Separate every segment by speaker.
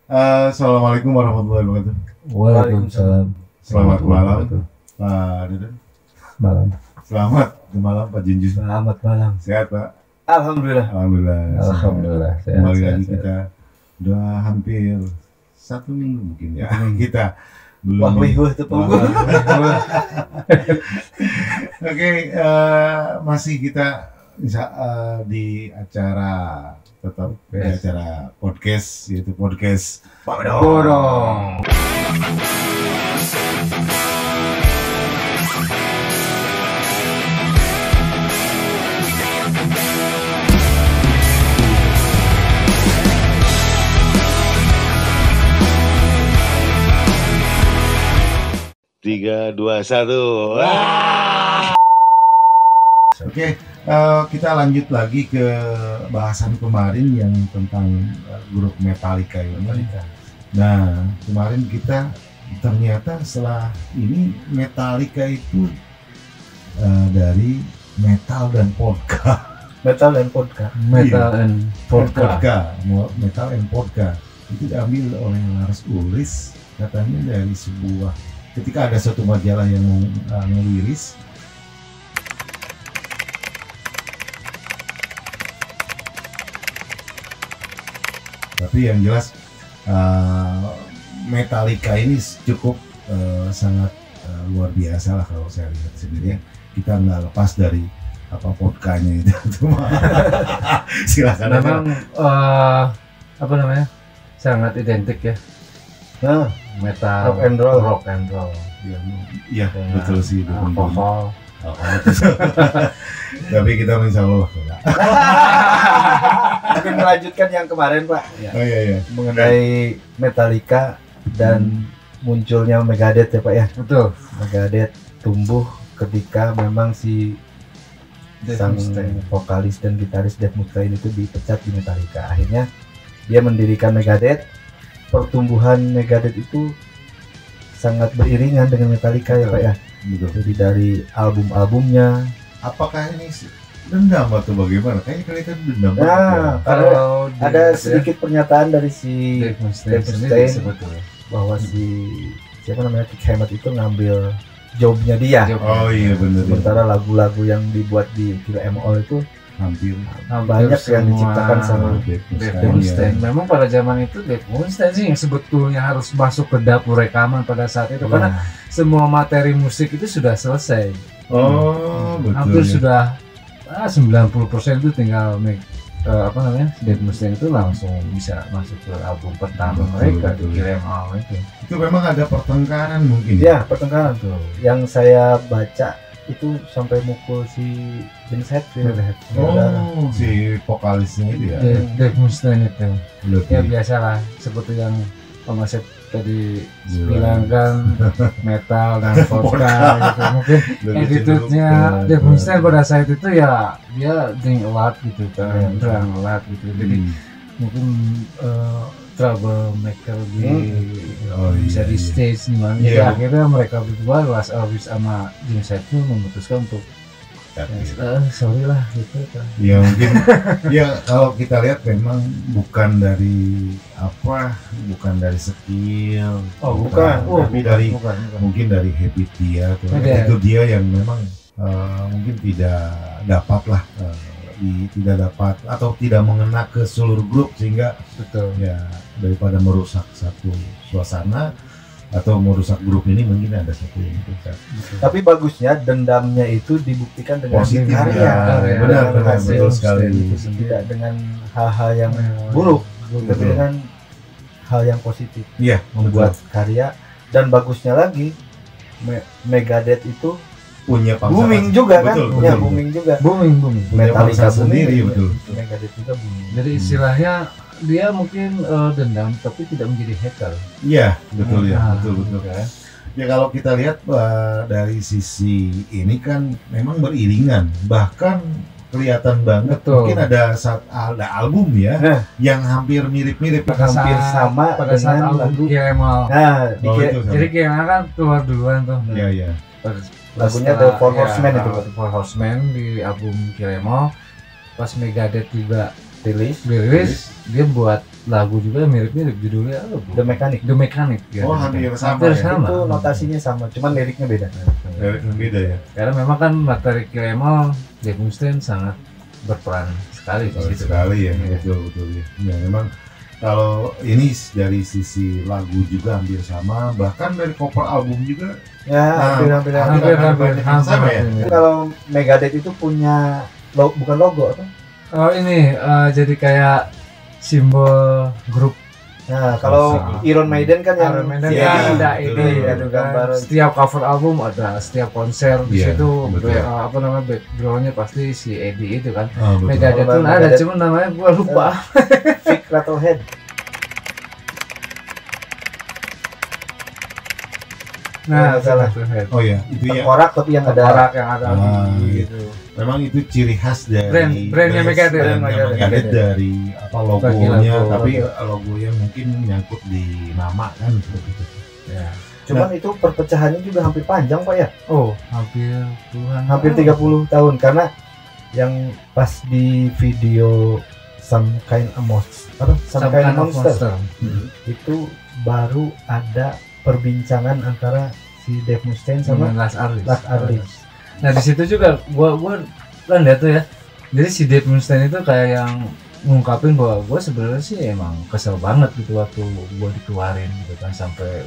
Speaker 1: Assalamualaikum warahmatullahi wabarakatuh.
Speaker 2: Waalaikumsalam.
Speaker 1: Selamat malam, Pak Deden.
Speaker 2: Malam.
Speaker 1: Selamat malam, Pak Junjun.
Speaker 2: Selamat malam.
Speaker 1: Sehat, Pak?
Speaker 2: Alhamdulillah.
Speaker 1: Alhamdulillah.
Speaker 2: Alhamdulillah. Sehat,
Speaker 1: Kembali
Speaker 2: sehat,
Speaker 1: lagi
Speaker 2: sehat.
Speaker 1: kita udah hampir 1 minggu mungkin ya. Kita belum.
Speaker 2: Wah, wih tuh punggung.
Speaker 1: Oke, masih kita di acara tetap di acara podcast, yaitu podcast
Speaker 2: Bodong.
Speaker 1: Tiga, dua, satu. Oke, kita lanjut lagi ke bahasan kemarin yang tentang grup Metallica ini. Nah, kemarin kita ternyata setelah ini Metallica itu dari metal dan polka.
Speaker 2: Metal and vodka. Metal
Speaker 1: Iya.
Speaker 2: and vodka.
Speaker 1: Metal and polka itu diambil oleh Lars Ulrich, katanya dari sebuah, ketika ada suatu majalah yang ngeliris tapi yang jelas Metallica ini cukup sangat luar biasa lah kalau saya lihat sendiri. Kita nggak lepas dari vodkanya itu. Silakan.
Speaker 2: Memang apa namanya? Sangat identik ya.
Speaker 3: Nah,
Speaker 2: Metal,
Speaker 3: rock and roll.
Speaker 2: rock and roll.
Speaker 1: Iya, betul sih itu.
Speaker 2: Alkohol.
Speaker 1: Tapi kita insya Allah enggak.
Speaker 3: mungkin melanjutkan yang kemarin Pak
Speaker 1: Oh iya.
Speaker 3: mengenai Metallica dan munculnya Megadeth ya Pak ya.
Speaker 2: Betul.
Speaker 3: Megadeth tumbuh ketika memang si
Speaker 2: Dave
Speaker 3: sang
Speaker 2: Mustaine.
Speaker 3: vokalis dan gitaris Dave Mustaine itu dipecat di Metallica. Akhirnya dia mendirikan Megadeth. Pertumbuhan Megadeth itu sangat beriringan dengan Metallica ya Pak ya.
Speaker 1: Betul.
Speaker 3: Jadi dari album-albumnya.
Speaker 1: Apakah ini dendam atau bagaimana? Kayaknya kelihatan dendam.
Speaker 3: Nah, karena
Speaker 2: Kalau
Speaker 3: ada sedikit pernyataan dari si
Speaker 2: Dave Mustaine
Speaker 3: Dave
Speaker 2: sendiri
Speaker 3: Mustaine
Speaker 2: sebetulnya.
Speaker 3: bahwa si siapa namanya Kick Hammett itu ngambil jobnya dia.
Speaker 2: Job.
Speaker 1: Oh iya benar.
Speaker 3: Sementara lagu-lagu yang dibuat di Kill Em All itu
Speaker 1: Hampir
Speaker 3: banyak yang
Speaker 2: semua
Speaker 3: diciptakan sama
Speaker 1: Dave
Speaker 2: Dave
Speaker 1: Mustaine,
Speaker 2: Mustaine.
Speaker 1: ya.
Speaker 2: Memang pada zaman itu Dave Mustaine sih yang sebetulnya harus masuk ke dapur rekaman pada saat itu karena semua materi musik itu sudah selesai.
Speaker 1: Oh betul.
Speaker 2: Hampir
Speaker 1: Ya.
Speaker 2: sudah 90% itu tinggal Dave Mustaine itu langsung bisa masuk ke album pertama
Speaker 1: Betul,
Speaker 2: mereka
Speaker 1: betul.
Speaker 2: di Kill Em All itu.
Speaker 1: Itu memang ada pertengkaran mungkin.
Speaker 3: ya pertengahan tuh. Yang saya baca itu sampai mukul si James Hetfield.
Speaker 1: Oh, si vokalisnya itu ya.
Speaker 2: Dave Mustaine itu.
Speaker 1: Lebih.
Speaker 2: Ya biasalah seperti yang Om Asep tadi
Speaker 1: Gila.
Speaker 2: bilang kan metal dan vodka gitu. Mungkin
Speaker 1: Lebih
Speaker 2: attitude-nya
Speaker 1: cenderung ke-
Speaker 2: Dave Mustaine pada saat itu ya dia drink a lot gitu kan, drunk a lot gitu. Jadi mungkin troublemaker di
Speaker 1: Oh,
Speaker 2: bisa
Speaker 1: iya,
Speaker 2: di
Speaker 1: iya.
Speaker 2: stage gimana.
Speaker 1: Iya.
Speaker 2: Jadi akhirnya mereka berdua Lars Ulrich sama James Hetfield memutuskan untuk sorry lah gitu kan.
Speaker 1: Ya mungkin ya kalau kita lihat memang bukan dari skill.
Speaker 3: bukan.
Speaker 1: Tapi dari
Speaker 2: bukan.
Speaker 1: mungkin dari habit dia tuh.
Speaker 2: Ada.
Speaker 1: Itu dia yang memang mungkin tidak dapat atau tidak mengena ke seluruh grup, sehingga
Speaker 2: Betul.
Speaker 1: ya daripada merusak satu suasana atau merusak grup ini, mungkin ada satu yang rusak.
Speaker 3: Tapi bagusnya dendamnya itu dibuktikan dengan
Speaker 1: Positif
Speaker 3: karya.
Speaker 1: ya,
Speaker 2: Benar,
Speaker 1: benar,
Speaker 3: Hasil
Speaker 1: betul sekali.
Speaker 3: itu tidak dengan hal-hal yang buruk, tapi
Speaker 1: Betul.
Speaker 3: dengan hal yang positif.
Speaker 1: Iya,
Speaker 3: Membuat karya, dan bagusnya lagi Megadeth itu
Speaker 1: punya pangsa
Speaker 3: booming
Speaker 1: pasar.
Speaker 3: juga kan?
Speaker 1: Betul,
Speaker 3: Ya
Speaker 1: betul.
Speaker 3: booming juga.
Speaker 2: Booming.
Speaker 1: Punya
Speaker 3: Metallica
Speaker 1: pangsa sendiri,
Speaker 3: booming,
Speaker 1: betul.
Speaker 3: Megadeth juga booming.
Speaker 2: Jadi istilahnya dia mungkin dendam tapi tidak menjadi hater.
Speaker 1: Iya, betul ya,
Speaker 2: Nah,
Speaker 1: betul.
Speaker 2: kan?
Speaker 1: Ya kalau kita lihat dari sisi ini kan memang beriringan, bahkan kelihatan banget.
Speaker 2: Betul.
Speaker 1: Mungkin ada album ya
Speaker 3: Nah.
Speaker 1: yang hampir mirip-mirip.
Speaker 3: Hampir sama
Speaker 2: pada saat
Speaker 3: dengan
Speaker 2: album
Speaker 3: lagu.
Speaker 2: Kill Em All.
Speaker 3: Nah,
Speaker 1: Oh, itu sama.
Speaker 2: Jadi Kill Em All kan keluar duluan tuh.
Speaker 1: Iya.
Speaker 3: lagunya The Four Horsemen itu.
Speaker 2: The Four Horsemen di album Kill Em All. Pas Megadeth juga
Speaker 3: rilis.
Speaker 2: dirilis, dia buat lagu juga mirip-mirip, judulnya apa?
Speaker 3: The Mechanic.
Speaker 2: The Mechanic ya.
Speaker 1: Oh, hampir sama
Speaker 2: Hampir
Speaker 1: ya?
Speaker 2: sama.
Speaker 3: Itu notasinya sama, cuman liriknya beda.
Speaker 1: Beda ya.
Speaker 2: Karena memang kan materi Kemal, Dave Mustaine sangat berperan sekali di situ.
Speaker 1: Sekali ya,
Speaker 2: Iya.
Speaker 1: betul ya. Ya memang kalau ini dari sisi lagu juga hampir sama, bahkan dari cover album juga
Speaker 3: Ya, hampir.
Speaker 2: Hampir
Speaker 1: sama ya.
Speaker 3: Kalau Megadeth itu punya bukan logo apa?
Speaker 2: Oh ini jadi kayak simbol grup.
Speaker 3: Nah, kalau
Speaker 1: Sama.
Speaker 3: Iron Maiden kan yang
Speaker 2: Iron Maiden
Speaker 1: Iya,
Speaker 2: kan ada
Speaker 1: betul,
Speaker 2: ini,
Speaker 1: betul.
Speaker 3: ada gambar.
Speaker 2: setiap cover album ada, setiap konser di
Speaker 1: Iya,
Speaker 2: situ
Speaker 1: betul.
Speaker 2: apa namanya backgroundnya pasti si Eddie itu kan.
Speaker 1: Oh, betul.
Speaker 2: Megadeth pun ada,
Speaker 3: Megadeth.
Speaker 2: cuman namanya gua lupa.
Speaker 3: Vic Rattlehead.
Speaker 2: Nah,
Speaker 3: salah.
Speaker 1: Oh ya, itu ya.
Speaker 3: Tengkorak tapi yang ada
Speaker 2: Tengkorak yang ada
Speaker 1: Ah,
Speaker 2: gitu.
Speaker 1: Memang itu ciri khas dari
Speaker 2: Brandnya Megadeth.
Speaker 1: brandnya
Speaker 3: Megadeth.
Speaker 1: Megadeth dari apa
Speaker 2: Bagi
Speaker 1: logonya,
Speaker 2: logo.
Speaker 1: tapi logonya mungkin nyangkut di nama kan seperti itu.
Speaker 2: Ya.
Speaker 3: Cuman itu perpecahannya juga hampir panjang Pak ya.
Speaker 2: Oh, hampir puluhan
Speaker 3: Hampir
Speaker 2: tahun.
Speaker 3: 30 tahun karena yang pas di video Some Kind of Monster, Some Kind of Monster itu baru ada perbincangan antara si Dave Mustaine sama
Speaker 2: Lars Ulrich.
Speaker 3: Lars Ulrich.
Speaker 2: Nah di situ juga gua kan lihat tuh ya. Jadi si Dave Mustaine itu kayak yang ngungkapin bahwa gua sebenarnya sih emang kesel banget gitu waktu gua dikeluarin gitu kan, sampai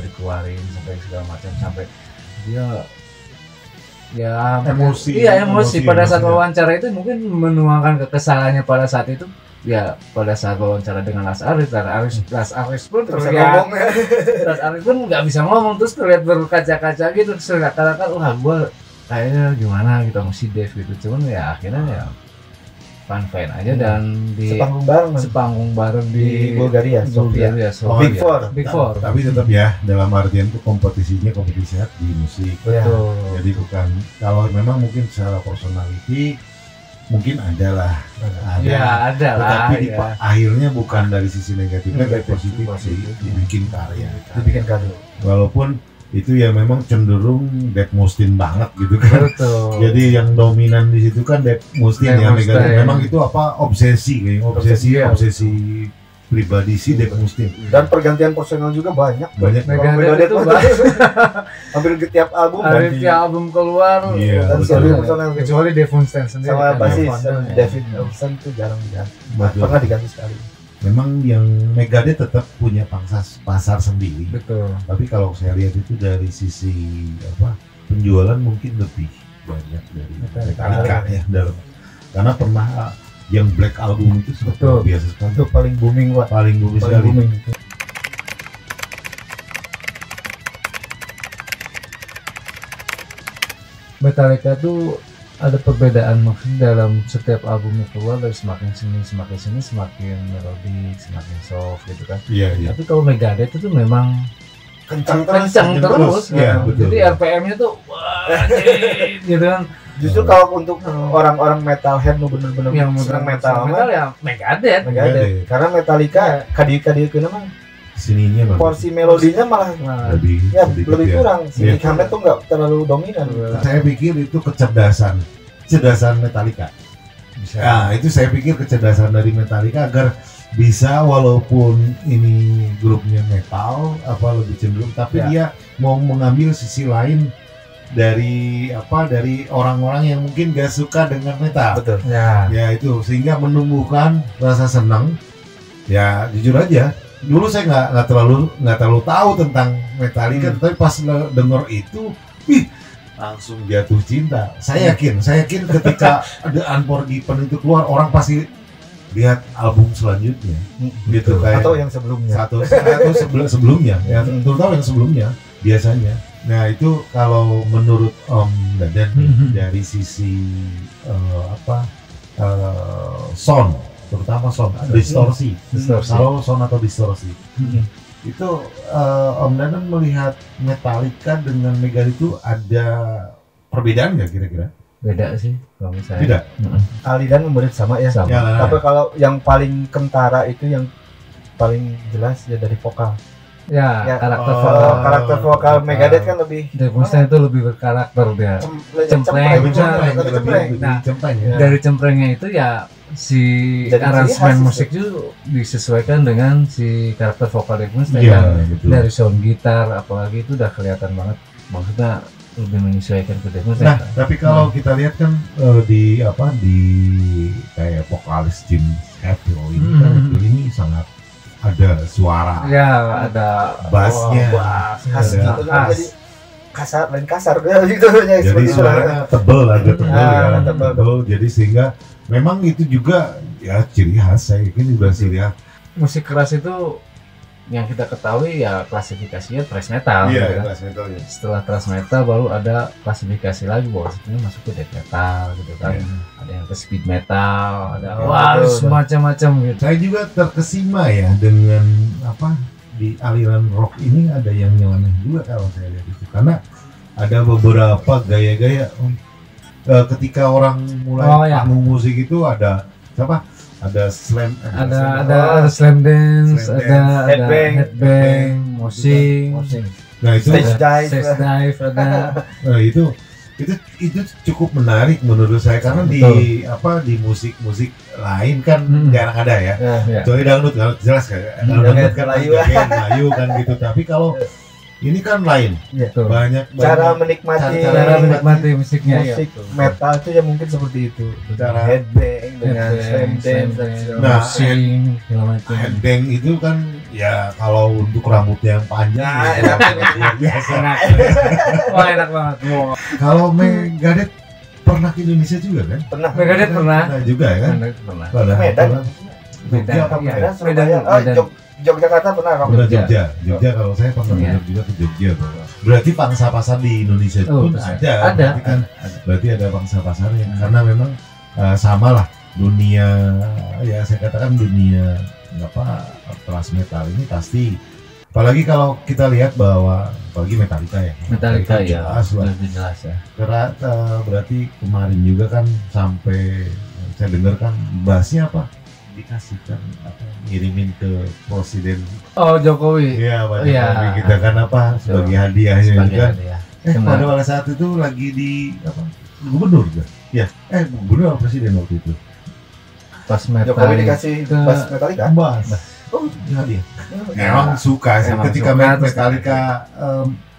Speaker 2: dikeluarin sampai segala macam, sampai dia ya
Speaker 1: Emosi,
Speaker 2: iya emosi pada saat
Speaker 1: emosinya.
Speaker 2: wawancara itu mungkin menuangkan kekesalannya pada saat itu. Ya pada saat wawancara dengan Lars Ulrich pun
Speaker 3: Bisa
Speaker 2: terlihat
Speaker 3: ngomong ya.
Speaker 2: Lars Ulrich pun nggak bisa ngomong, terus terlihat berkaca-kaca gitu, terus katakan wah gue kayaknya gimana gitu sama si Dave gitu, cuman ya akhirnya ya fine aja dan di
Speaker 3: Sepanggung bareng
Speaker 2: di
Speaker 3: Bulgaria, Sofia.
Speaker 2: Bulgaria,
Speaker 1: Oh,
Speaker 3: Big
Speaker 1: iya.
Speaker 3: Four.
Speaker 2: Big Four.
Speaker 1: Tapi tetap ya dalam artian itu kompetisinya kompetisi sehat di musik.
Speaker 3: Ya.
Speaker 2: Betul.
Speaker 1: Jadi bukan kalau memang mungkin secara personality mungkin ada lah, ada.
Speaker 2: Ya ada lah.
Speaker 1: Tetapi di
Speaker 2: Ya.
Speaker 1: akhirnya bukan dari sisi negatifnya, dari
Speaker 2: Negatif,
Speaker 1: positif sih,
Speaker 2: positif.
Speaker 1: dibikin karya.
Speaker 3: Dibikin kado.
Speaker 1: Walaupun itu ya memang cenderung Dave Mustaine banget gitu kan.
Speaker 2: Betul.
Speaker 1: Jadi yang dominan di situ kan Dave Mustaine
Speaker 2: Dave
Speaker 1: ya, Megadeth.
Speaker 2: Mustaine.
Speaker 1: Memang itu apa obsesi kayak
Speaker 2: Iya.
Speaker 1: obsesi pribadi si Dave Mustaine.
Speaker 3: Dan pergantian personal juga banyak.
Speaker 1: Banyak
Speaker 2: Megadeth
Speaker 3: Megadeth
Speaker 2: itu
Speaker 3: banget.
Speaker 2: banyak.
Speaker 3: Hampir tiap album
Speaker 2: Hari
Speaker 3: ganti.
Speaker 2: tiap album keluar
Speaker 1: Iya,
Speaker 3: Dan
Speaker 1: betul.
Speaker 3: selalu personal
Speaker 2: kecuali Dave Mustaine sendiri
Speaker 3: sama
Speaker 2: kan,
Speaker 3: basis
Speaker 2: founder, ya.
Speaker 3: David Ellefson tuh jarang diganti.
Speaker 1: Betul.
Speaker 3: Pernah diganti sekali.
Speaker 1: Memang yang Megadeth tetap punya pasar sendiri.
Speaker 2: Betul.
Speaker 1: Tapi kalau saya lihat itu dari sisi apa penjualan mungkin lebih banyak dari Metallica ya dalam, karena pernah yang Black Album itu
Speaker 2: Betul.
Speaker 1: biasa sekali,
Speaker 3: Itu paling booming Pak.
Speaker 1: paling bagus
Speaker 3: Paling
Speaker 1: sekali.
Speaker 3: booming.
Speaker 2: Metallica tuh ada perbedaan, maksudnya dalam setiap albumnya keluar dari semakin sini semakin melodik, semakin soft gitu kan.
Speaker 1: Iya iya.
Speaker 2: Tapi kalau Megadeth itu memang
Speaker 3: Kencang
Speaker 2: kencang terus.
Speaker 1: Iya, betul.
Speaker 2: Jadi RPM-nya tuh wah, gitu kan.
Speaker 3: Justru kalau untuk orang-orang metalhead nu bener-bener
Speaker 2: Yang
Speaker 3: senang
Speaker 2: metal
Speaker 3: metal,
Speaker 2: ya Megadeth.
Speaker 3: Megadeth. Karena Metallica kadi mah
Speaker 1: Sininya bagus.
Speaker 3: porsi melodinya malah
Speaker 2: Nah,
Speaker 1: lebih
Speaker 3: ya
Speaker 1: sedikit
Speaker 3: lebih
Speaker 1: ya.
Speaker 3: kurang. Si
Speaker 1: Iya.
Speaker 3: Nick Hammett tuh nggak terlalu dominan.
Speaker 1: Saya pikir itu kecerdasan Metallica.
Speaker 2: bisa.
Speaker 1: Nah, itu saya pikir kecerdasan dari Metallica agar bisa, walaupun ini grupnya metal apa lebih cenderung, tapi
Speaker 2: Ya.
Speaker 1: dia mau mengambil sisi lain dari orang-orang yang mungkin gak suka dengan metal.
Speaker 3: Betul.
Speaker 2: Ya.
Speaker 1: Ya itu sehingga menumbuhkan rasa senang. Ya jujur aja, dulu saya nggak terlalu tahu tentang Metallica, tapi pas denger itu, langsung jatuh cinta. Saya yakin ketika The Unforgiven itu keluar, orang pasti lihat album selanjutnya, gitu kayak
Speaker 3: Atau yang sebelumnya.
Speaker 1: satu sebelumnya, ya terutama yang sebelumnya biasanya. Nah itu kalau menurut Om Dadan dari sisi sound, terutama sound, distorsi. Kalau sound atau distorsi, itu Om Dadan melihat Metallica dengan Megadeth itu ada perbedaan nggak kira-kira?
Speaker 2: Beda sih kalau misalnya.
Speaker 1: Tidak.
Speaker 3: Alidan murid sama ya.
Speaker 2: Sama.
Speaker 1: Ya,
Speaker 3: Tapi kalau yang paling kentara itu yang paling jelas ya dari vokal.
Speaker 2: Ya,
Speaker 3: Ya,
Speaker 2: karakter
Speaker 1: oh,
Speaker 2: vokal.
Speaker 3: karakter vokal Megadeth kan lebih
Speaker 2: Dave Mustaine itu lebih berkarakter dia. Cempreng.
Speaker 3: lebih cempreng.
Speaker 2: Nah,
Speaker 1: cempreng ya.
Speaker 2: Dari cemprengnya itu ya si
Speaker 3: Jadi
Speaker 2: aransemen
Speaker 3: khas
Speaker 2: musik itu disesuaikan dengan si karakter vokal Dave Mustaine.
Speaker 1: Iya,
Speaker 2: Dan
Speaker 1: betul.
Speaker 2: dari sound gitar apalagi itu udah kelihatan banget, maksudnya lebih menyesuaikan ke Dave Mustaine.
Speaker 1: Nah, tapi kalau kita lihat kan di kayak vokalis Jim Hetfield ini kan ini sangat ada suara
Speaker 2: Ya ada
Speaker 1: bassnya,
Speaker 3: bass khas
Speaker 1: ada
Speaker 3: gitu
Speaker 2: khas.
Speaker 3: jadi kasar lain kasar gitu ya
Speaker 1: jadi
Speaker 3: seperti itu.
Speaker 1: suaranya tebel, ada tebel
Speaker 3: Ah,
Speaker 1: ya,
Speaker 3: tebel.
Speaker 1: tebel. Jadi sehingga memang itu juga ya ciri khas, saya yakin juga ciri khas.
Speaker 2: Musik keras itu yang kita ketahui ya klasifikasinya thrash metal. gitu kan.
Speaker 1: kelas metalnya.
Speaker 2: Setelah thrash metal baru ada klasifikasi lagi bahwa sebetulnya masuk ke death metal gitu kan.
Speaker 1: Iya.
Speaker 2: Ada yang ke speed metal, ada
Speaker 1: Ya,
Speaker 2: wah
Speaker 3: betul.
Speaker 2: semacam-macam gitu.
Speaker 1: Saya juga terkesima ya dengan di aliran rock ini ada yang nyeleneh juga kalau saya lihat itu, karena ada beberapa gaya-gaya ketika orang mulai
Speaker 2: ya.
Speaker 1: panggung musik itu ada siapa? Ada slam,
Speaker 2: Ada slam dance,
Speaker 1: Slam
Speaker 2: ada
Speaker 3: headbang,
Speaker 2: headbang, moshing,
Speaker 1: Nah itu
Speaker 3: Stage dive.
Speaker 2: stage dive, ada
Speaker 1: nah, itu cukup menarik menurut saya, karena di musik lain kan jarang ada ya.
Speaker 2: ya.
Speaker 1: Kecuali dangdut jelas kan. Dangdut kan
Speaker 3: Melayu.
Speaker 1: Melayu kan gitu. Tapi kalau ini kan lain.
Speaker 2: Betul.
Speaker 1: Banyak
Speaker 3: Cara menikmati
Speaker 2: Cara menikmati musiknya ya.
Speaker 3: musik metal itu ya mungkin seperti itu.
Speaker 1: Cara-
Speaker 3: Headbang dengan slam dance dan segala
Speaker 1: Nah,
Speaker 2: moshing, segala macam.
Speaker 1: headbang itu kan ya kalau untuk rambutnya yang panjang
Speaker 3: Nah,
Speaker 1: ya,
Speaker 3: enak.
Speaker 1: luar biasa.
Speaker 2: Enak. Wah enak banget. Wow.
Speaker 1: Kalau Megadeth pernah ke Indonesia juga kan?
Speaker 3: Pernah.
Speaker 2: Megadeth pernah.
Speaker 1: Pernah juga ya kan?
Speaker 2: Pernah.
Speaker 1: Pernah.
Speaker 3: Medan.
Speaker 2: Medan.
Speaker 1: Jogja apa
Speaker 2: Iya.
Speaker 1: Medan?
Speaker 3: Surabaya. Oh,
Speaker 2: Medan.
Speaker 3: Yogyakarta pernah kamu.
Speaker 1: Pernah
Speaker 2: Jogja.
Speaker 1: Jogja kalau saya pernah
Speaker 2: Iya.
Speaker 1: dengar juga ke Jogja tuh. Berarti pangsa pasar di Indonesia
Speaker 2: Oh,
Speaker 1: pun
Speaker 2: bisa.
Speaker 1: ada.
Speaker 2: Ada.
Speaker 1: Berarti kan berarti ada pangsa pasarnya karena memang sama lah dunia, ya saya katakan dunia thrash metal ini pasti, apalagi kalau kita lihat bahwa apalagi Metallica ya.
Speaker 2: Metallica ya.
Speaker 1: jelas lah.
Speaker 2: Lebih jelas ya.
Speaker 1: Karena berarti kemarin juga kan sampai saya dengar kan bassnya dikasihkan ngirimin ke presiden.
Speaker 2: Oh Jokowi.
Speaker 1: Iya, Pak
Speaker 2: Iya.
Speaker 1: Jokowi kita kan sebagai hadiahnya
Speaker 2: Sebagai
Speaker 1: kan.
Speaker 2: hadiah.
Speaker 1: Pada saat itu lagi di gubernur kan? Ya, gubernur apa presiden waktu itu?
Speaker 2: Pas metal.
Speaker 3: Jokowi dikasih
Speaker 2: ke-
Speaker 3: pas Metallica.
Speaker 1: Bas. Oh, hadiah. Emang suka sih
Speaker 2: Emang
Speaker 1: ketika
Speaker 2: suka, terus
Speaker 1: Metallica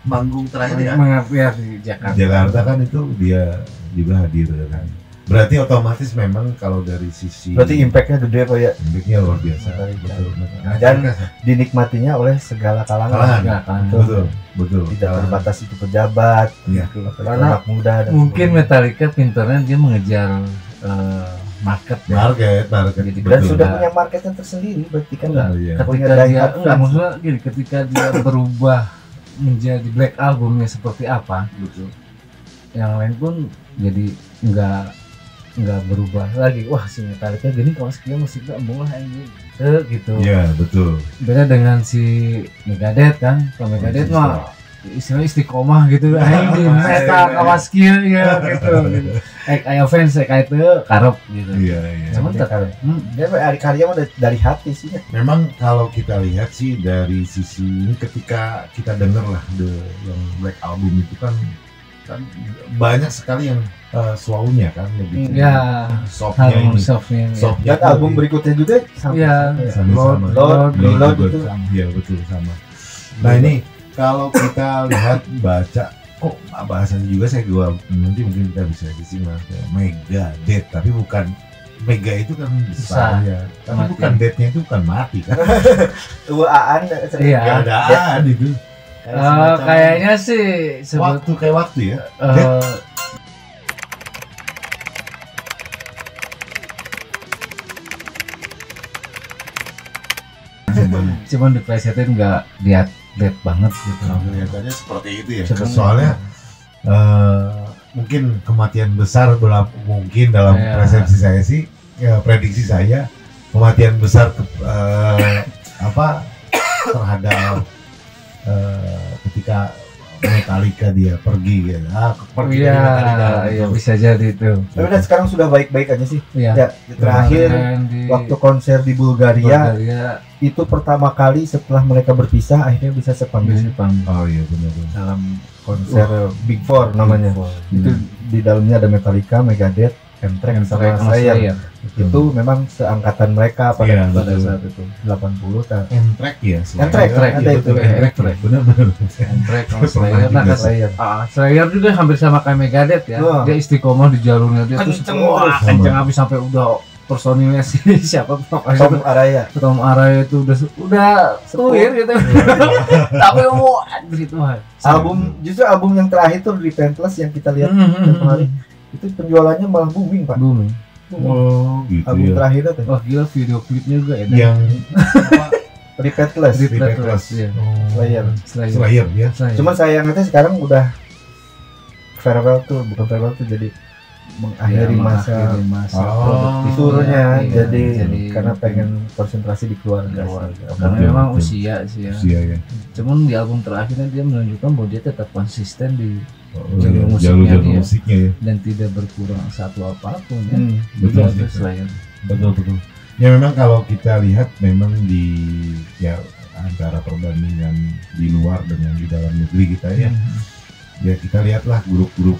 Speaker 1: manggung terakhir ya.
Speaker 2: Mengapa di Jakarta?
Speaker 1: Jakarta kan itu dia juga hadir kan. Berarti otomatis memang kalau dari sisi
Speaker 3: Berarti impactnya gede kok ya.
Speaker 1: impactnya luar biasa.
Speaker 3: Metallica.
Speaker 1: Betul.
Speaker 3: Dan dinikmatinya oleh segala kalangan.
Speaker 1: Kalangan.
Speaker 2: Enggak kan.
Speaker 1: Betul.
Speaker 3: Tidak terbatas itu pejabat,
Speaker 1: Iya.
Speaker 3: gitu.
Speaker 2: Karena
Speaker 3: anak muda dan
Speaker 2: Mungkin Metallica pintarnya dia mengejar market ya.
Speaker 1: Market.
Speaker 2: Jadi
Speaker 3: dan
Speaker 1: betul.
Speaker 3: sudah punya marketnya tersendiri berarti kan.
Speaker 2: Enggak.
Speaker 1: Iya.
Speaker 3: Punya
Speaker 2: Ketika dia
Speaker 3: diehard
Speaker 2: enggak
Speaker 3: fans.
Speaker 2: maksudnya gini, ketika dia berubah menjadi Black Albumnya seperti apa,
Speaker 1: Betul.
Speaker 2: yang lain pun jadi nggak berubah lagi. Wah si Metallica gini kalau sekian musiknya embung lah ini gitu.
Speaker 1: Iya, betul.
Speaker 2: Beda dengan si Megadeth kan. Kalau Megadeth mah istilahnya istiqomah gitu. Aing di metal kawas kieu ya gitu. Aya fans kayak itu karep gitu.
Speaker 1: Iya.
Speaker 2: Sebentar kan.
Speaker 3: Dia karya mah dari hati sih.
Speaker 1: Memang kalau kita lihat sih dari sisi ini, ketika kita dengar lah yang Black Album itu kan banyak sekali yang slownya kan lebih
Speaker 2: Ya,
Speaker 1: softnya ini.
Speaker 2: softnya.
Speaker 1: Softnya
Speaker 3: Dan album berikutnya juga sama.
Speaker 2: Iya.
Speaker 1: sama.
Speaker 3: Lord
Speaker 1: juga.
Speaker 3: itu.
Speaker 1: Iya, betul sama. Nah, ini kalau kita lihat baca kok bahasanya juga saya nanti mungkin kita bisa disimak ya, Megadeth, tapi bukan Mega itu kan besar
Speaker 2: Besar.
Speaker 1: ya. Tapi
Speaker 2: Mati.
Speaker 1: bukan death-nya itu bukan mati kan.
Speaker 3: Tuaan
Speaker 2: Iya.
Speaker 1: Gak ada itu.
Speaker 2: Kayaknya sih
Speaker 1: Waktu kayak waktu ya.
Speaker 2: cuman di presetin nggak lihat banget gitu.
Speaker 1: Kelihatannya seperti itu ya.
Speaker 2: Sebenarnya.
Speaker 1: Soalnya mungkin kematian besar mungkin dalam
Speaker 2: Iya.
Speaker 1: persepsi saya sih, ya, prediksi saya kematian besar terhadap ketika Metallica dia pergi gitu. Pergi
Speaker 2: Iya,
Speaker 1: dari Metallica
Speaker 2: iya
Speaker 1: gitu.
Speaker 2: bisa jadi itu.
Speaker 3: Tapi udah sekarang sudah baik-baik aja sih.
Speaker 2: Iya.
Speaker 3: Ya, terakhir
Speaker 2: Kemarin di
Speaker 3: waktu konser di Bulgaria
Speaker 2: Bulgaria
Speaker 3: itu pertama kali setelah mereka berpisah akhirnya bisa sepanggung
Speaker 2: di Jepang.
Speaker 1: Oh iya benar.
Speaker 3: dalam konser Big Four namanya. Itu di dalamnya ada Metallica, Megadeth, Anthrax sama Slayer. Itu memang seangkatan mereka
Speaker 1: Iya,
Speaker 3: pada
Speaker 1: betul.
Speaker 3: saat itu 80 kan.
Speaker 1: Anthrax ya.
Speaker 3: Anthrax, ada itu.
Speaker 1: Anthrax. Benar-benar.
Speaker 2: Anthrax sama
Speaker 1: Pernah
Speaker 2: Slayer. Nah,
Speaker 1: juga.
Speaker 3: Slayer.
Speaker 2: Slayer juga hampir sama kayak Megadeth ya.
Speaker 3: Wah.
Speaker 2: Dia istiqomah di jalurnya dia terus
Speaker 3: Kenceng
Speaker 2: wah,
Speaker 3: terus.
Speaker 2: kenceng habis sampai udah personilnya si siapa
Speaker 3: Tom Araya.
Speaker 2: Tom Araya itu udah tuir gitu. Tapi mau anjir itu mah.
Speaker 3: Justru album yang terakhir tuh Repentless yang kita lihat kemarin itu penjualannya malah booming, Pak.
Speaker 2: Booming.
Speaker 1: Oh gitu
Speaker 3: Album
Speaker 1: ya.
Speaker 3: terakhirnya tuh
Speaker 2: Wah gila video klipnya juga edan.
Speaker 1: Yang
Speaker 3: Repentless.
Speaker 1: Repentless.
Speaker 2: Iya.
Speaker 3: Slayer.
Speaker 1: Slayer ya.
Speaker 2: Slayer.
Speaker 3: Cuman sayangnya sekarang udah farewell tuh, bukan farewell tuh jadi mengakhiri masa
Speaker 1: Oh,
Speaker 3: turnya
Speaker 2: iya,
Speaker 3: jadi
Speaker 2: jadi-
Speaker 3: karena pengen konsentrasi di keluarga.
Speaker 2: Karena
Speaker 1: Betul,
Speaker 2: memang
Speaker 1: betul.
Speaker 2: usia sih ya.
Speaker 1: Usia ya.
Speaker 2: Cuman di album terakhirnya dia menunjukkan bahwa dia tetap konsisten di
Speaker 1: Oh,
Speaker 2: Jalur
Speaker 1: iya,
Speaker 2: musiknya
Speaker 1: jalur
Speaker 2: dia.
Speaker 1: musiknya ya.
Speaker 2: dan tidak berkurang satu apapun ya.
Speaker 1: Betul
Speaker 2: Itu
Speaker 1: sih.
Speaker 2: Slayer.
Speaker 1: Betul. Ya memang kalau kita lihat memang di ya antara perbandingan di luar dengan di dalam negeri kita ya. Ya kita lihatlah grup-grup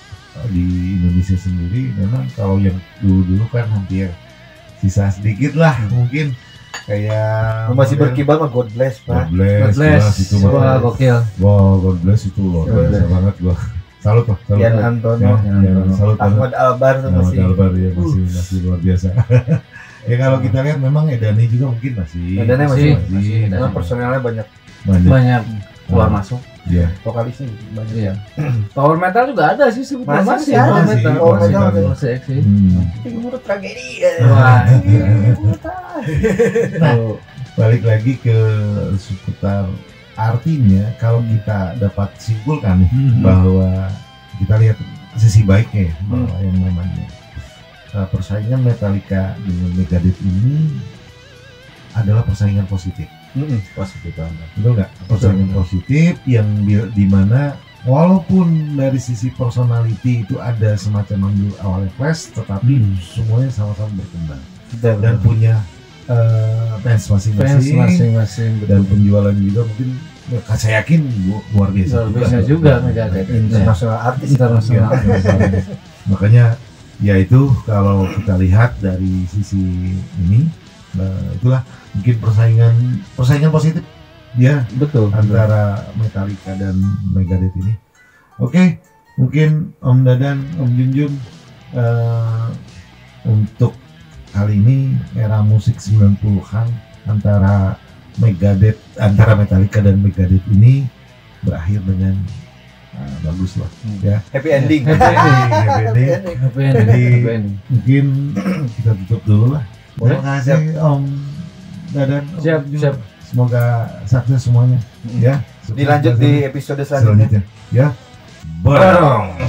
Speaker 1: di Indonesia sendiri memang kalau yang dulu-dulu kan hampir sisa sedikit lah mungkin kayak
Speaker 3: Masih
Speaker 1: model
Speaker 3: berkibar mah God Bless, Pak.
Speaker 1: God Bless, jelas itu mah.
Speaker 2: Wah gokil.
Speaker 1: Wow, God Bless itu luar
Speaker 3: God
Speaker 1: biasa
Speaker 3: Bless.
Speaker 1: banget gua. Salut lah, salut.
Speaker 3: Ian
Speaker 1: Ya,
Speaker 3: Antonio,
Speaker 1: salut banget.
Speaker 3: Ahmad Albar tuh
Speaker 1: Ahmad
Speaker 3: masih.
Speaker 1: Albar ya masih luar biasa. Ya kalau kita lihat memang Edani juga mungkin masih
Speaker 3: Edani masih. Karena
Speaker 2: Edani.
Speaker 3: personelnya banyak,
Speaker 1: banyak.
Speaker 2: Banyak keluar masuk.
Speaker 1: Ya.
Speaker 3: vokalisnya banyak.
Speaker 2: Iya. Power metal juga ada sih sebetulnya
Speaker 3: Masih ada,
Speaker 2: power metal.
Speaker 3: Power
Speaker 1: masih
Speaker 3: metal
Speaker 1: ada.
Speaker 3: ada.
Speaker 2: Masih eksis.
Speaker 3: Tapi menurut tragedi.
Speaker 2: Wah,
Speaker 1: Nah, balik lagi ke seputar artinya kalau kita dapat simpulkan nih bahwa kita lihat sisi baiknya ya, bahwa yang namanya persaingan Metallica dengan Megadeth ini adalah persaingan positif.
Speaker 3: Positif banget.
Speaker 1: Betul nggak? Persaingan positif yang di mana walaupun dari sisi personality itu ada semacam ambil awalnya clash, tetapi semuanya sama-sama berkembang dan punya fans
Speaker 2: fans
Speaker 1: masing-masing
Speaker 2: masing-masing
Speaker 1: dan penjualan juga mungkin ya, saya yakin luar biasa
Speaker 2: luar biasa juga Megadeth.
Speaker 3: Internasional artis.
Speaker 2: Internasional.
Speaker 1: Ya, makanya ya itu kalau kita lihat dari sisi ini itulah mungkin persaingan positif ya
Speaker 2: Betul.
Speaker 1: antara Metallica dan Megadeth ini. Oke, mungkin Om Dadan, Om Junjun untuk kali ini era musik 90-an antara Metallica dan Megadeth ini berakhir dengan bagus lah ya.
Speaker 3: Happy ending.
Speaker 1: Happy ending.
Speaker 2: Happy ending.
Speaker 1: Jadi
Speaker 2: Happy ending.
Speaker 1: mungkin kita tutup dulu lah. Terima kasih Om Dadan. Om
Speaker 2: Siap,
Speaker 1: Junjun.
Speaker 2: siap.
Speaker 1: Semoga sukses semuanya ya.
Speaker 3: Dilanjut di episode selanjutnya.
Speaker 1: Ya. Bareng.